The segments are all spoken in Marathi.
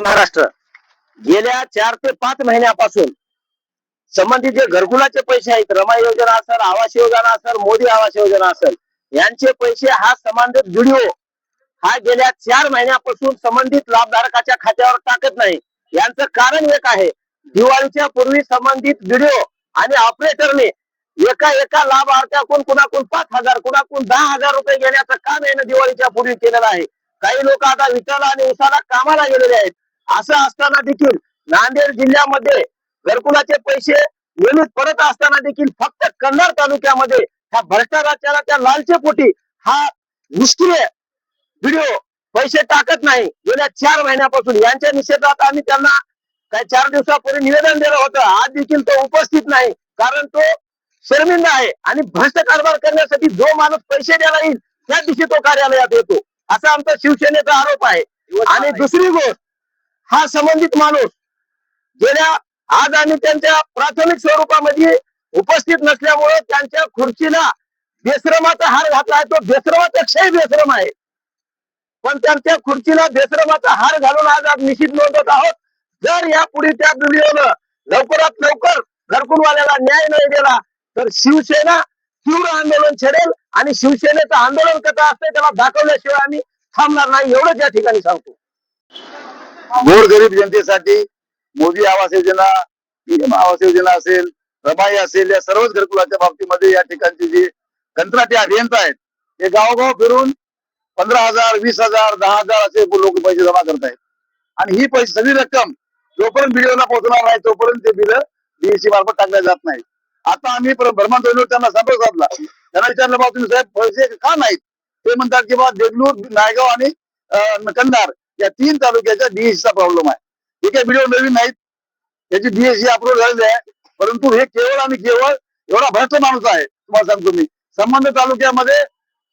महाराष्ट्र गेल्या 4 ते 5 महिन्यापासून संबंधित जे घरकुलाचे पैसे आहेत, रमा योजना असेल, आवास योजना असेल, मोदी आवास योजना असेल, यांचे पैसे हा संबंधित व्हिडिओ हा गेल्या 4 महिन्यापासून संबंधित लाभधारकाच्या खात्यावर टाकत नाही. यांचं कारण एक आहे, दिवाळीच्या पूर्वी संबंधित व्हिडिओ आणि ऑपरेटरने एका एका लाभार्थ्याकडून कुणाकडून 5,000 कुणाकडून 10,000 रुपये घेण्याचं काम याने दिवाळीच्या पूर्वी केलेलं आहे. काही लोक आता विटाला आणि उसाला कामाला गेलेले आहेत. असं असताना देखील नांदेड जिल्ह्यामध्ये घरकुलाचे पैसे नियमित पडत असताना देखील फक्त कन्नड तालुक्यामध्ये ह्या भ्रष्टाचाराच्या त्या लालचेपोटी हा निष्क्रिय व्हिडिओ पैसे टाकत नाही. गेल्या 4 महिन्यापासून यांच्या निषेधात आम्ही त्यांना काही 4 दिवसापूर्वी निवेदन दिलं होतं. आज देखील तो उपस्थित नाही, कारण तो शर्मिंदा आहे आणि भ्रष्ट कारभार करण्यासाठी जो माणूस पैसे द्यायला येईल त्या दिवशी तो कार्यालयात येतो, असा आमचा शिवसेनेचा आरोप आहे. आणि दुसरी गोष्ट, हा संबंधित माणूस गेल्या आज आम्ही त्यांच्या प्राथमिक स्वरूपामध्ये उपस्थित नसल्यामुळे त्यांच्या खुर्चीला बेश्रमाचा हार घातला आहे. तो बेश्रमापेक्षाही बेश्रम आहे, पण त्यांच्या खुर्चीला बेश्रमाचा हार घालून आज निश्चित नोंदवत आहोत. जर यापुढे त्या व्हिडिओनं लवकरात लवकर घरकुलवाल्याला न्याय नाही दिला तर शिवसेना तीव्र आंदोलन छेडेल आणि शिवसेनेचं आंदोलन कसं असते त्याला दाखवल्याशिवाय आम्ही थांबणार नाही, एवढंच या ठिकाणी सांगतो. गोरगरीब जनतेसाठी मोदी आवास योजना, पीएम आवास योजना असेल, रमाई असेल, या सर्वच घरकुलाच्या बाबतीमध्ये या ठिकाणचे जे कंत्राटी अभियंता आहेत ते गावोगाव फिरून 15,000, 20,000, 10,000 असे लोक पैसे जमा करत आहेत. आणि ही पैसे सगळी रक्कम जोपर्यंत बीडीओला पोहोचणार नाही तोपर्यंत ते बिल डीएसी मार्फत टाकल्या जात नाही. आता आम्ही भ्रमण त्यांना संपर्क साधला, त्यांना विचारलं बा तुम्ही साहेब पैसे का नाहीत? ते म्हणतात की बा देगलूर, नायगाव आणि कंधार या 3 तालुक्याच्या डीएसीचा प्रॉब्लेम आहे. ठीक आहे, व्हिडिओ नवीन नाहीत, त्याची डीएसी अप्रूव्ह झालेली आहे, परंतु हे केवळ आणि केवळ एवढा भ्रष्ट माणूस आहे. तुम्हाला सांगतो मी, संबंधित तालुक्यामध्ये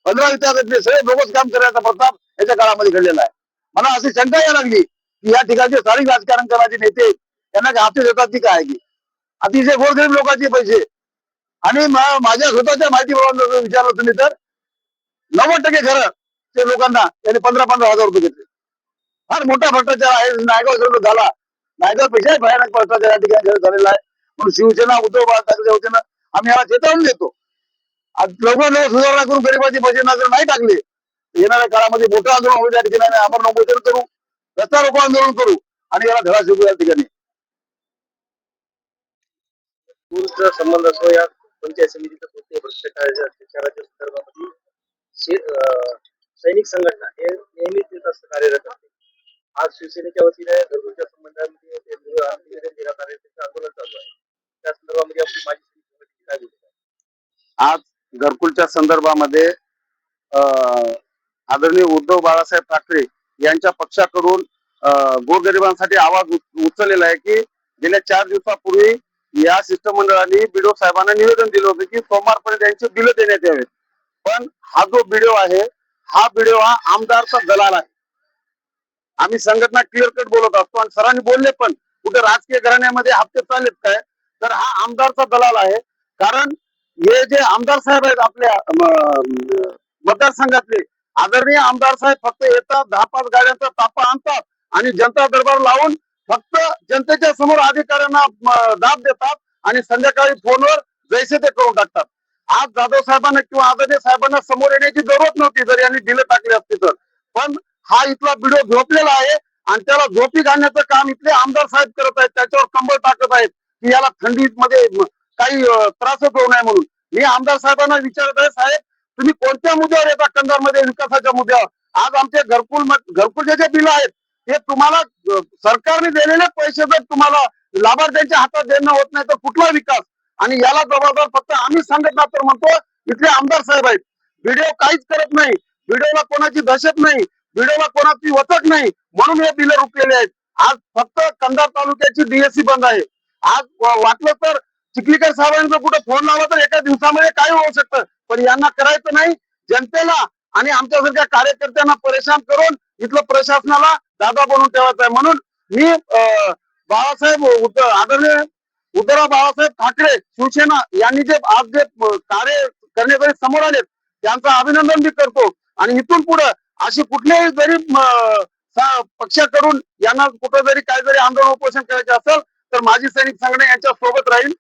15 विद्यार्थी सगळे बोगस काम करण्याचा प्रताप याच्या काळामध्ये घडलेला आहे. मला अशी शंका यायला लागली की या ठिकाणचे स्थानिक राजकारण करण्याचे नेते त्यांना हाती देतात की काय, की अतिशय गोरगरीब लोकांचे पैसे. आणि माझ्या स्वतःच्या माहिती विचारलं तुम्ही तर 90% खरं ते लोकांना त्यांनी 15,000 रुपये घेतले. फार मोठा भ्रष्टाचार आहे. नायगाव झाला, नायगाव पेक्षा भयानक भ्रष्टाचार या ठिकाणी झालेला आहे. म्हणून शिवसेना, उद्धव बाळासाहेब ठाकरे वतीनं आम्ही याला चेतावणी देतो. आज लवकर सुधारणा करून गरिबाची पैसे जर नाही टाकले, येणाऱ्या काळामध्ये मोठं आंदोलन होईल. त्या ठिकाणी आपण उपोषण करू, रस्ता रोको आंदोलन करू आणि याला धडा शिकू या ठिकाणी. संबंध असो या पंचायत समितीचा कोणत्याही भ्रष्टाचाराच्या संदर्भामध्ये सैनिक संघटना हे नेहमीच कार्यरत असते. आज शिवसेनेच्या वतीने घरकुलच्या संबंधामध्ये निवेदन देण्यात आले, त्याचं आंदोलन चालू आहे. त्या संदर्भामध्ये आपली माझी समिती काय बोलते? आज घरकुलच्या संदर्भामध्ये आदरणीय उद्धव बाळासाहेब ठाकरे यांच्या पक्षाकडून गोरगरिबांसाठी आवाज उचललेला आहे की गेल्या 4 दिवसापूर्वी या शिष्टमंडळाने बीडीओ साहेबांना निवेदन दिलं होतं की सोमवारपर्यंत त्यांचे बिल देण्यात यावेत. पण हा जो बीडीओ आहे हा बीडीओ हा आमदारचा दलाल आहे. आम्ही संघटना क्लिअर कट बोलत असतो आणि सरांनी बोलले पण कुठे राजकीय घराण्यामध्ये हप्ते चाललेत काय, तर हा आमदारचा दलाल आहे. कारण हे जे आमदार साहेब आहेत आपल्या मतदारसंघातले आदरणीय आमदार साहेब फक्त येतात, 10-5 गाड्यांचा ताफा आणतात आणि जनता दरबार लावून फक्त जनतेच्या समोर अधिकाऱ्यांना दाब देतात आणि संध्याकाळी फोनवर जैसे ते करून टाकतात. आज जाधव साहेबांना किंवा आदरणीय साहेबांना समोर येण्याची जरूरत नव्हती जर यांनी दिलं टाकले असते तर. पण हा इथला व्हिडिओ झोपलेला आहे आणि त्याला झोपी घालण्याचं काम इथले आमदार साहेब करत आहेत. त्याच्यावर कंबळ टाकत आहेत की याला थंडीमध्ये काही त्रासच होऊ नये म्हणून. मी आमदार साहेबांना विचारत आहे, साहेब तुम्ही कोणत्या मुद्द्यावर येतात कंधारमध्ये विकासाच्या मुद्द्यावर? आज आमचे घरकुलचे जे बिल आहेत ते तुम्हाला सरकारने दिलेले पैसे जर तुम्हाला लाभार्थ्यांच्या हातात देणं होत नाही तर कुठला विकास? आणि याला जबाबदार फक्त आम्ही संघटना तर म्हणतो इथले आमदार साहेब आहेत. व्हिडिओ काहीच करत नाही, व्हिडिओला कोणाची दहशत नाही, व्हिडिओला कोणाची वचक नाही, म्हणून हे बिल रुकलेले आहेत. आज फक्त कंधार तालुक्याची डीएससी बंद आहे. आज वाटलं तर चिखलीकर साहेबांचा कुठे फोन लावला तर एका दिवसामध्ये काय होऊ शकतं, पण यांना करायचं नाही. जनतेला आणि आमच्यासारख्या कार्यकर्त्यांना परेशान करून इथलं प्रशासनाला दादा बनवून ठेवायचं आहे. म्हणून मी बाळासाहेब आदरणीय उद्धवराव बाळासाहेब ठाकरे शिवसेना यांनी जे आज जे कार्य करण्यासाठी समोर आले त्यांचं अभिनंदन मी करतो. आणि इथून पुढे अशी कुठलीही जरी पक्षाकडून यांना कुठं जरी काय जरी आंदोलन उपोषण करायचे असेल तर माजी सैनिक संघटना यांच्या सोबत राहील.